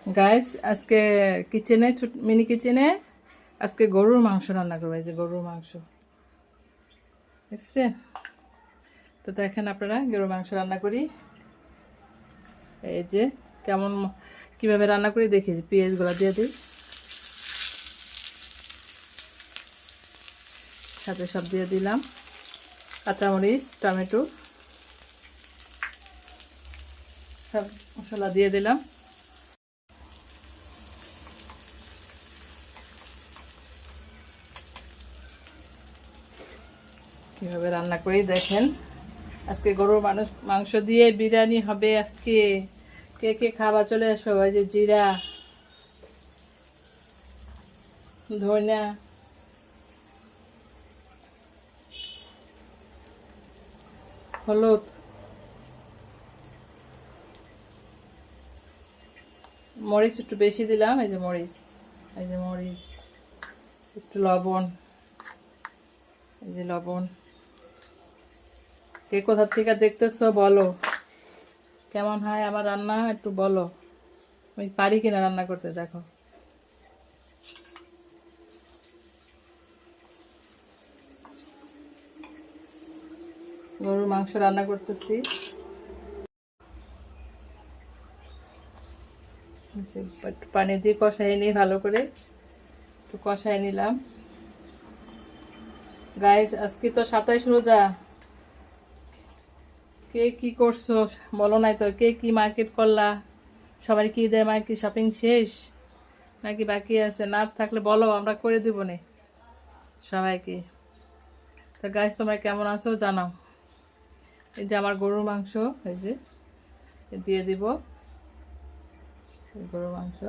Guys আজকে কিচেনে mini কিচেনে আজকে গরুর মাংস রান্না করবো। এই যে গরুর মাংস দেখছেন তো। দেখেন আপনারা গরুর মাংস রান্না করি। এই যে কেমন কিভাবে রান্না করি দেখি। পেঁয়াজগুলো দিয়ে দিই, সাথে সব দিয়ে দিলাম, কাঁচামরিচ, টমেটো, সব মশলা দিয়ে দিলাম। কিভাবে রান্না করি দেখেন। আজকে গরুর মাংস দিয়ে বিরিয়ানি হবে আজকে। কে কে খাবার চলে আসো। এই যে জিরা, ধনিয়া, হলুদ, মরিচ একটু বেশি দিলাম। এই যে মরিচ, এই যে মরিচ, একটু লবণ, এই যে লবণ। কে কোথা থেকে দেখতেছো বলো, কেমন হয় আমার রান্না একটু বলো, আমি পারি কিনা রান্না করতে। দেখো গরুর মাংস রান্না করতেছি। একটু পানি দিয়ে কষাই নিই ভালো করে, একটু কষাই নিলাম। গাইস আজকে তো 27 রোজা। কে কি করছো বলো নাই তো। কে কি মার্কেট করলা, সবার কি দেয় মার্কেট শপিং শেষ নাকি বাকি আছে? না থাকলে বলো, আমরা করে দিব নে সবাইকে। তো গাইস তোমরা কেমন আছো জানাও। এই যে আমার গরুর মাংস, এই যে দিয়ে দিব গরুর মাংস।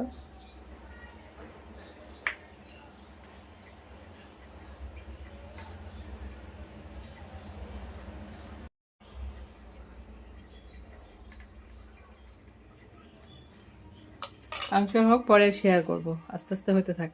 মাংস হোক পরে শেয়ার করব, আস্তে আস্তে হতে থাক।